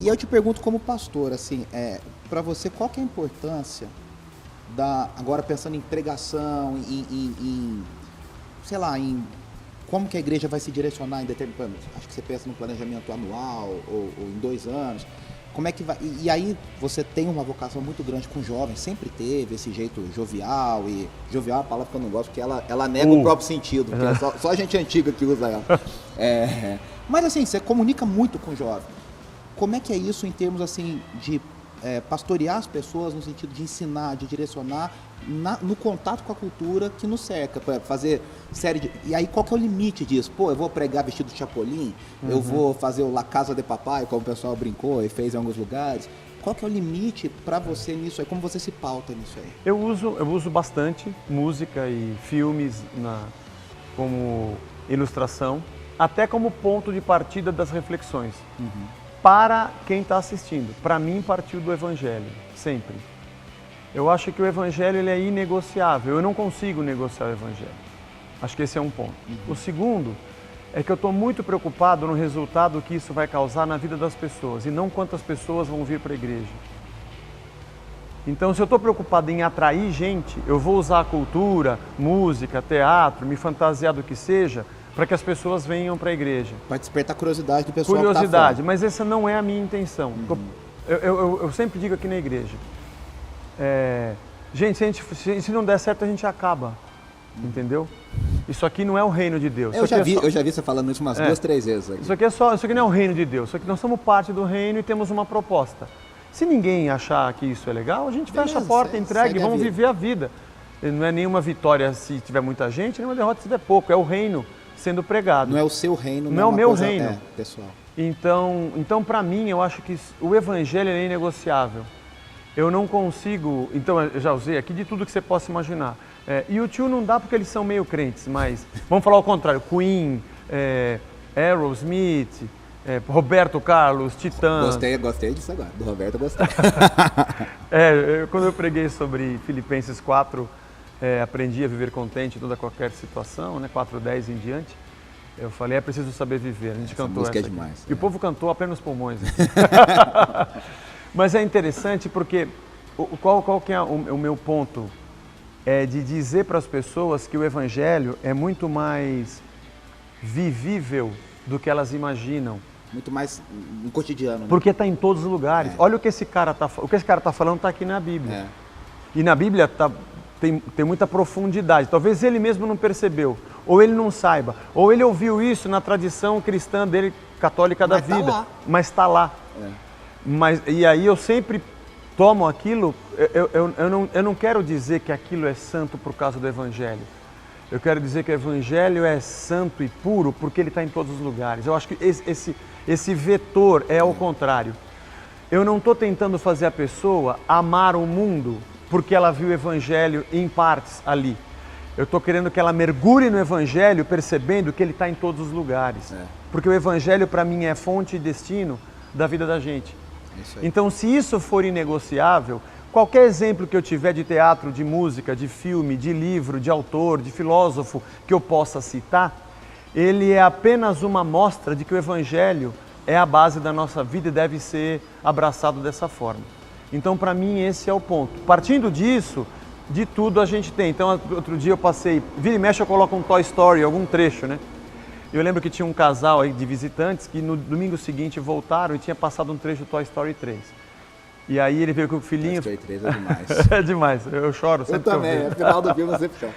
E eu te pergunto como pastor, assim, para você, qual que é a importância agora pensando em pregação, sei lá, em como que a igreja vai se direcionar em determinado, acho que você pensa no planejamento anual ou em 2 anos, como é que vai, e aí você tem uma vocação muito grande com jovens, sempre teve esse jeito jovial, e jovial é uma palavra que eu não gosto porque ela nega o próprio sentido, porque é só a gente antiga que usa ela. Mas assim, você comunica muito com jovens. Como é que é isso em termos assim de pastorear as pessoas no sentido de ensinar, de direcionar no contato com a cultura que nos cerca, para fazer série de... E aí qual que é o limite disso? Pô, eu vou pregar vestido de Chapolin, eu vou fazer o La Casa de Papai, como o pessoal brincou e fez em alguns lugares. Qual que é o limite para você nisso aí? Como você se pauta nisso aí? Eu uso bastante música e filmes como ilustração, até como ponto de partida das reflexões. Para quem está assistindo. Para mim, partiu do Evangelho, sempre. Eu acho que o Evangelho ele é inegociável, eu não consigo negociar o Evangelho. Acho que esse é um ponto. O segundo é que eu estou muito preocupado no resultado que isso vai causar na vida das pessoas e não quantas pessoas vão vir para a igreja. Então, se eu estou preocupado em atrair gente, eu vou usar a cultura, música, teatro, me fantasiar do que seja, para que as pessoas venham para a igreja. Para despertar a curiosidade do pessoal. Curiosidade, que tá mas essa não é a minha intenção. Eu sempre digo aqui na igreja, gente, se não der certo, a gente acaba, entendeu? Isso aqui não é o reino de Deus. Eu já vi você falando isso umas 2, 3 vezes aqui. Isso aqui não é o reino de Deus, isso aqui nós somos parte do reino e temos uma proposta. Se ninguém achar que isso é legal, a gente fecha a porta, entrega e vamos viver a vida. Não é nenhuma vitória se tiver muita gente, nenhuma derrota se tiver pouco, é o reino sendo pregado. Não é o seu reino, não é o meu reino, pessoal. Então para mim, eu acho que o Evangelho é inegociável. Eu não consigo, então eu já usei aqui de tudo que você possa imaginar. E o tio não dá porque eles são meio crentes, mas vamos falar ao contrário, Queen, Aerosmith, Roberto Carlos, Titãs. Gostei disso agora, do Roberto eu gostei. Quando eu preguei sobre Filipenses 4, aprendi a viver contente em toda qualquer situação, né, 4:10 em diante. Eu falei, é preciso saber viver. A gente cantou música essa. Demais. E o povo cantou a plenos pulmões. Mas é interessante porque qual que é o meu ponto? É de dizer para as pessoas que o Evangelho é muito mais vivível do que elas imaginam. Muito mais no cotidiano. Né? Porque está em todos os lugares. Olha o que esse cara está falando, está aqui na Bíblia. E na Bíblia tem muita profundidade. Talvez ele mesmo não percebeu, ou ele não saiba, ou ele ouviu isso na tradição cristã dele, católica da vida. Mas está lá. E aí eu sempre tomo aquilo, eu não quero dizer que aquilo é santo por causa do Evangelho. Eu quero dizer que o Evangelho é santo e puro porque ele está em todos os lugares. Eu acho que esse vetor é ao contrário. Eu não estou tentando fazer a pessoa amar o mundo porque ela viu o Evangelho em partes ali. Eu estou querendo que ela mergulhe no Evangelho percebendo que ele está em todos os lugares. Porque o Evangelho para mim é fonte e destino da vida da gente. Então, se isso for inegociável, qualquer exemplo que eu tiver de teatro, de música, de filme, de livro, de autor, de filósofo que eu possa citar, ele é apenas uma amostra de que o Evangelho é a base da nossa vida e deve ser abraçado dessa forma. Então, para mim, esse é o ponto. Partindo disso, de tudo a gente tem. Então, outro dia eu passei, vira e mexe eu coloco um Toy Story, algum trecho, né? Eu lembro que tinha um casal aí de visitantes que no domingo seguinte voltaram e tinha passado um trecho do Toy Story 3. E aí ele veio com o filhinho... Toy Story 3 é demais. É demais, eu choro sempre. Eu também, no final do filme eu sempre choro.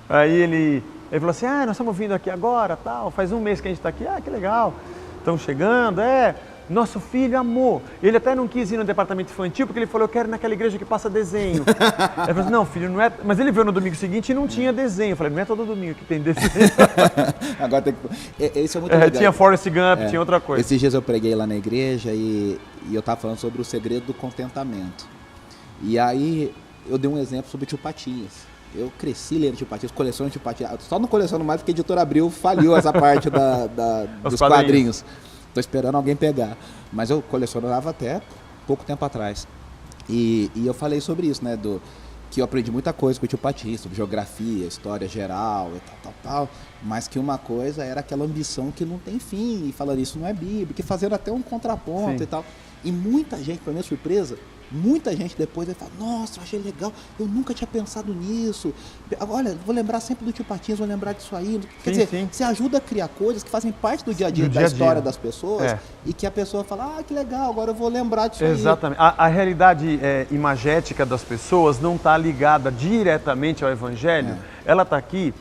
Aí ele falou assim, nós estamos vindo aqui agora, tal, faz um mês que a gente está aqui, que legal. Estamos chegando, nosso filho amou. Ele até não quis ir no departamento infantil, porque ele falou, eu quero ir naquela igreja que passa desenho. Ele falou assim, não filho, não é... Mas ele veio no domingo seguinte e não tinha desenho. Eu falei, não é todo domingo que tem desenho. Agora tem que... Esse é muito legal. Tinha Forrest Gump, tinha outra coisa. Esses dias eu preguei lá na igreja e eu estava falando sobre o segredo do contentamento. E aí eu dei um exemplo sobre Tio Patinhas. Eu cresci lendo Tio Patinhas, coleciono Tio Patinhas. Só não coleciono mais porque a Editora Abril faliu essa parte dos quadrinhos. Estou esperando alguém pegar. Mas eu colecionava até pouco tempo atrás. E eu falei sobre isso, né? Que eu aprendi muita coisa com o Tio Patinhas, sobre geografia, história geral e tal. Mas que uma coisa era aquela ambição que não tem fim. E falando isso não é bíblico, e fazendo até um contraponto. Sim. E tal. E muita gente, para minha surpresa, muita gente depois vai falar, nossa, eu achei legal, eu nunca tinha pensado nisso. Olha, vou lembrar sempre do Tio Patinhas, vou lembrar disso aí. Quer dizer, você ajuda a criar coisas que fazem parte do dia a dia, da história das pessoas, e que a pessoa fala, que legal, agora eu vou lembrar disso aí. Exatamente. A realidade imagética das pessoas não está ligada diretamente ao Evangelho. Ela está aqui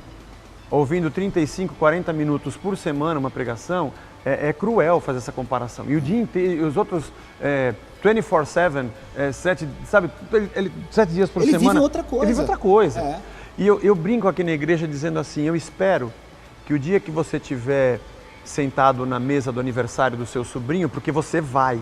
ouvindo 35, 40 minutos por semana uma pregação. É cruel fazer essa comparação. E o dia inteiro, os outros 24/7, 7 dias por semana. Ele vive outra coisa. Ele vive outra coisa. E eu brinco aqui na igreja dizendo assim, eu espero que o dia que você estiver sentado na mesa do aniversário do seu sobrinho, porque você vai.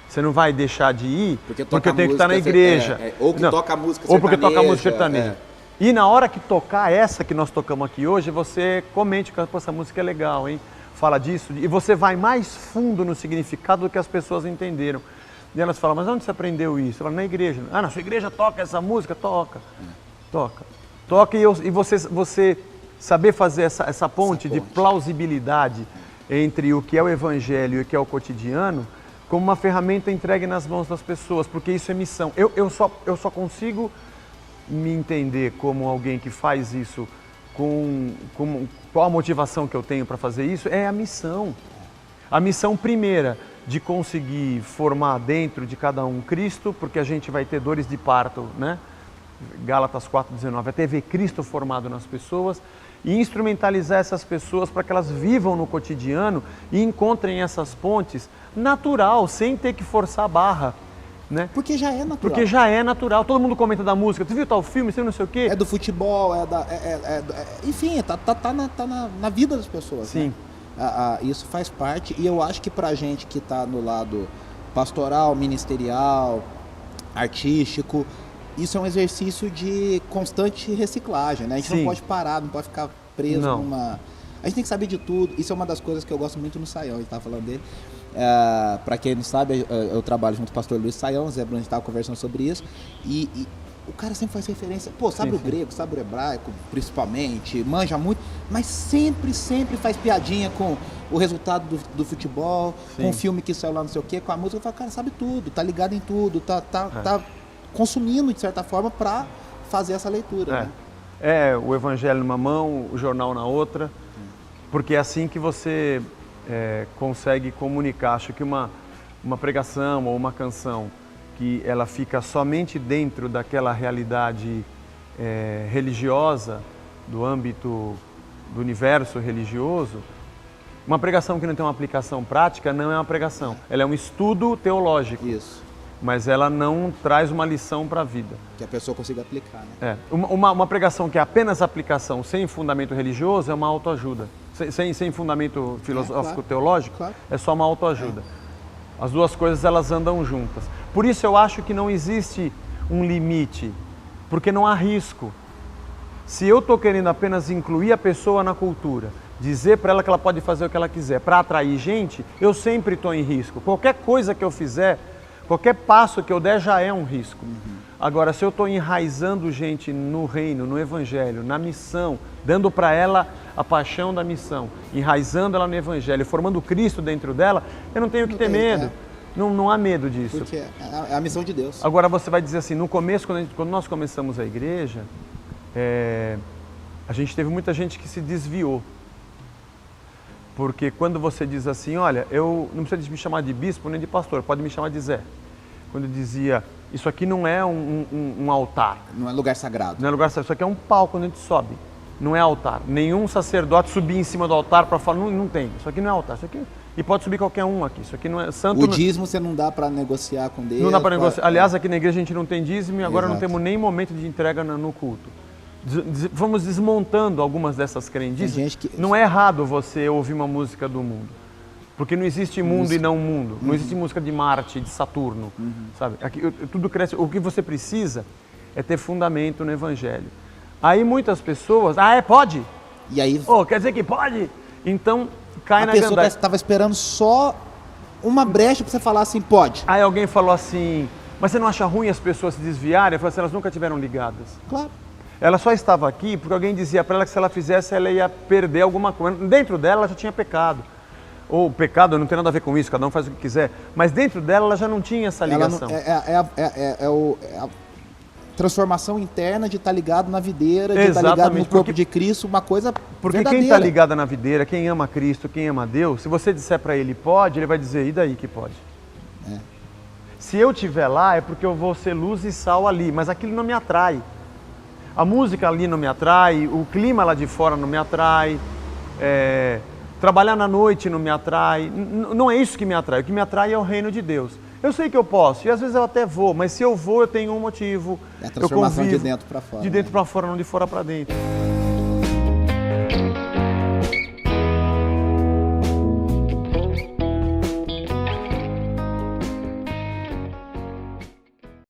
Você não vai deixar de ir porque eu tenho que estar na igreja. Ou que toca música sertaneja. Ou porque toca música sertaneja. E na hora que tocar essa que nós tocamos aqui hoje, você comente que essa música é legal, hein? Fala disso, e você vai mais fundo no significado do que as pessoas entenderam. E elas falam, mas onde você aprendeu isso? Eu falo, na igreja. Ah, na sua igreja toca essa música? Toca. Toca e você saber fazer essa ponte de plausibilidade entre o que é o evangelho e o que é o cotidiano, como uma ferramenta entregue nas mãos das pessoas, porque isso é missão. Eu só consigo me entender como alguém que faz isso qual a motivação que eu tenho para fazer isso? É a missão. A missão primeira de conseguir formar dentro de cada um Cristo, porque a gente vai ter dores de parto, né? Gálatas 4,19, até ver Cristo formado nas pessoas e instrumentalizar essas pessoas para que elas vivam no cotidiano e encontrem essas pontes natural, sem ter que forçar a barra. Né? Porque já é natural. Porque já é natural. Todo mundo comenta da música. Você viu tal filme? Você viu não sei o quê? É do futebol, enfim, tá na vida das pessoas. Sim. Né? Isso faz parte. E eu acho que pra gente que tá no lado pastoral, ministerial, artístico, isso é um exercício de constante reciclagem. Né? A gente não pode parar, não pode ficar preso numa... A gente tem que saber de tudo. Isso é uma das coisas que eu gosto muito no Saião. A gente estava falando dele. Para quem não sabe, eu trabalho junto com o pastor Luiz Saião. O Zé Bruno estava conversando sobre isso. E o cara sempre faz referência. Pô, sabe o grego, sabe o hebraico, principalmente. Manja muito. Mas sempre faz piadinha com o resultado do futebol. Com o filme que saiu lá, não sei o quê. Com a música. Eu falo, cara, sabe tudo. Tá ligado em tudo. Tá consumindo, de certa forma, para fazer essa leitura. Né? O evangelho numa mão, o jornal na outra. Porque é assim que você consegue comunicar. Acho que uma pregação ou uma canção que ela fica somente dentro daquela realidade religiosa, do âmbito do universo religioso, uma pregação que não tem uma aplicação prática não é uma pregação. Ela é um estudo teológico. Isso. Mas ela não traz uma lição para a vida. Que a pessoa consiga aplicar, né? Uma pregação que é apenas aplicação sem fundamento religioso é uma autoajuda. Sem fundamento filosófico teológico, é só uma autoajuda. As duas coisas elas andam juntas. Por isso eu acho que não existe um limite, porque não há risco. Se eu estou querendo apenas incluir a pessoa na cultura, dizer para ela que ela pode fazer o que ela quiser, para atrair gente, eu sempre estou em risco. Qualquer coisa que eu fizer, qualquer passo que eu der já é um risco. Agora, se eu estou enraizando gente no reino, no evangelho, na missão, dando para ela a paixão da missão, enraizando ela no evangelho, formando Cristo dentro dela, eu não tenho que ter medo. Não há medo disso. Porque é a missão de Deus. Agora você vai dizer assim, no começo, quando nós começamos a igreja, a gente teve muita gente que se desviou. Porque quando você diz assim, olha, eu não precisa me chamar de bispo nem de pastor, pode me chamar de Zé. Quando eu dizia, isso aqui não é um altar. Não é lugar sagrado. Não é lugar sagrado, isso aqui é um palco quando a gente sobe. Não é altar. Nenhum sacerdote subir em cima do altar para falar, não tem. Isso aqui não é altar. Isso aqui, e pode subir qualquer um aqui. Isso aqui não é santo. O dízimo você não dá para negociar com Deus. Não dá para negociar. Aliás, aqui na igreja a gente não tem dízimo e agora não temos nem momento de entrega no culto. Vamos desmontando algumas dessas crendices. Não é errado você ouvir uma música do mundo. Porque não existe mundo e não mundo. Não existe música de Marte, de Saturno. Sabe? Aqui, tudo cresce. O que você precisa é ter fundamento no evangelho. Aí muitas pessoas, pode? E aí... quer dizer que pode? Então, cai na gandaiva. A pessoa estava esperando só uma brecha para você falar assim, pode. Aí alguém falou assim, mas você não acha ruim as pessoas se desviarem? Eu falei assim, elas nunca tiveram ligadas. Claro. Ela só estava aqui porque alguém dizia para ela que se ela fizesse, ela ia perder alguma coisa. Dentro dela, ela já tinha pecado. ou pecado, não tem nada a ver com isso, cada um faz o que quiser, mas dentro dela ela já não tinha essa ligação. A transformação interna de estar ligado na videira, de estar ligado no corpo de Cristo, uma coisa Porque verdadeira. quem está ligado na videira, quem ama Cristo, quem ama Deus, se você disser para ele pode, ele vai dizer, e daí que pode? Se eu estiver lá, é porque eu vou ser luz e sal ali, mas aquilo não me atrai. A música ali não me atrai, o clima lá de fora não me atrai, trabalhar na noite não me atrai, não é isso que me atrai, o que me atrai é o reino de Deus. Eu sei que eu posso, e às vezes eu até vou, mas se eu vou eu tenho um motivo. É a transformação de dentro para fora. De dentro para fora, não de fora para dentro.